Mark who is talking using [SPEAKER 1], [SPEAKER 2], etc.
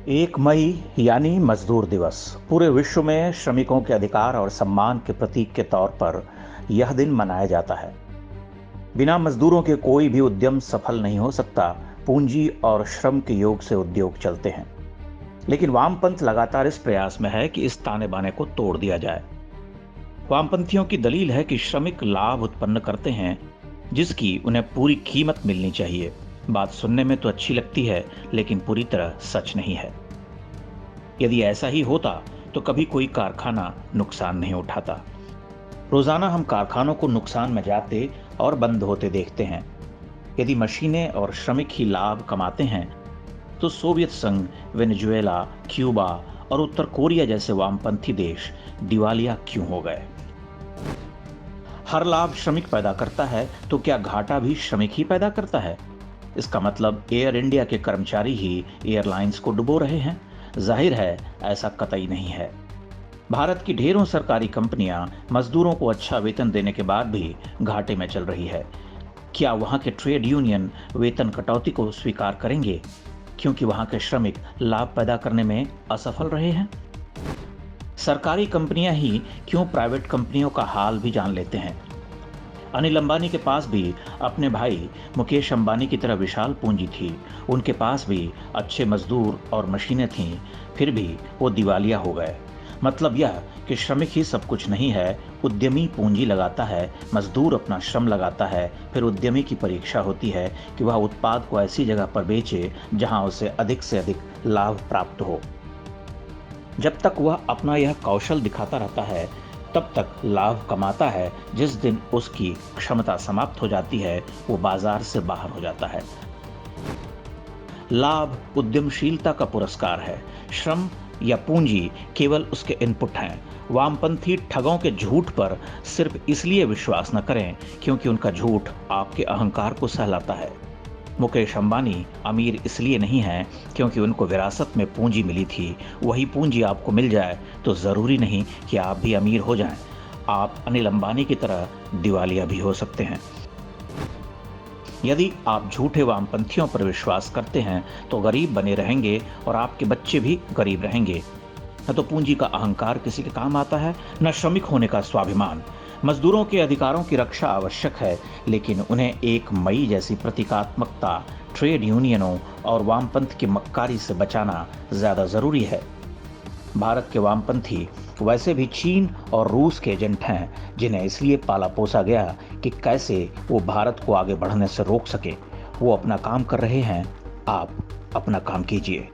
[SPEAKER 1] 1 मई यानी मजदूर दिवस पूरे विश्व में श्रमिकों के अधिकार और सम्मान के प्रतीक के तौर पर यह दिन मनाया जाता है। बिना मजदूरों के कोई भी उद्यम सफल नहीं हो सकता। पूंजी और श्रम के योग से उद्योग चलते हैं। लेकिन वामपंथ लगातार इस प्रयास में है कि इस ताने बाने को तोड़ दिया जाए। वामपंथियों की दलील है कि श्रमिक लाभ उत्पन्न करते हैं जिसकी उन्हें पूरी कीमत मिलनी चाहिए। बात सुनने में तो अच्छी लगती है, लेकिन पूरी तरह सच नहीं है। यदि ऐसा ही होता तो कभी कोई कारखाना नुकसान नहीं उठाता। रोजाना हम कारखानों को नुकसान में जाते और बंद होते देखते हैं। यदि मशीनें और श्रमिक ही लाभ कमाते हैं तो सोवियत संघ, वेनेजुएला, क्यूबा और उत्तर कोरिया जैसे वामपंथी देश दिवालिया क्यों हो गए? हर लाभ श्रमिक पैदा करता है तो क्या घाटा भी श्रमिक ही पैदा करता है? इसका मतलब एयर इंडिया के कर्मचारी ही एयरलाइंस को डुबो रहे हैं? जाहिर है ऐसा कतई नहीं है। भारत की ढेरों सरकारी कंपनियां मजदूरों को अच्छा वेतन देने के बाद भी घाटे में चल रही है। क्या वहां के ट्रेड यूनियन वेतन कटौती को स्वीकार करेंगे क्योंकि वहां के श्रमिक लाभ पैदा करने में असफल रहे हैं? सरकारी कंपनियां ही क्यों प्राइवेट कंपनियों का हाल भी जान लेते हैं? अनिल अंबानी के पास भी अपने भाई मुकेश अंबानी की तरह विशाल पूंजी थी। उनके पास भी अच्छे मजदूर और मशीनें थीं, फिर भी वो दिवालिया हो गए। मतलब यह कि श्रमिक ही सब कुछ नहीं है। उद्यमी पूंजी लगाता है, मजदूर अपना श्रम लगाता है, फिर उद्यमी की परीक्षा होती है कि वह उत्पाद को ऐसी जगह पर बेचे जहां उसे अधिक से अधिक लाभ प्राप्त हो। जब तक वह अपना यह कौशल दिखाता रहता है तब तक लाभ कमाता है। जिस दिन उसकी क्षमता समाप्त हो जाती है वो बाजार से बाहर हो जाता है। लाभ उद्यमशीलता का पुरस्कार है। श्रम या पूंजी केवल उसके इनपुट हैं। वामपंथी ठगों के झूठ पर सिर्फ इसलिए विश्वास न करें क्योंकि उनका झूठ आपके अहंकार को सहलाता है। मुकेश अंबानी अमीर इसलिए नहीं है क्योंकि उनको विरासत में पूंजी मिली थी। वही पूंजी आपको मिल जाए तो जरूरी नहीं कि आप भी अमीर हो जाएं। आप अनिल अंबानी की तरह दिवालिया भी हो सकते हैं। यदि आप झूठे वामपंथियों पर विश्वास करते हैं तो गरीब बने रहेंगे और आपके बच्चे भी गरीब रहेंगे। न तो पूंजी का अहंकार किसी के काम आता है, न श्रमिक होने का स्वाभिमान। मजदूरों के अधिकारों की रक्षा आवश्यक है, लेकिन उन्हें 1 मई जैसी प्रतीकात्मकता, ट्रेड यूनियनों और वामपंथ की मक्कारी से बचाना ज्यादा जरूरी है। भारत के वामपंथी वैसे भी चीन और रूस के एजेंट हैं जिन्हें इसलिए पाला पोसा गया कि कैसे वो भारत को आगे बढ़ने से रोक सके। वो अपना काम कर रहे हैं, आप अपना काम कीजिए।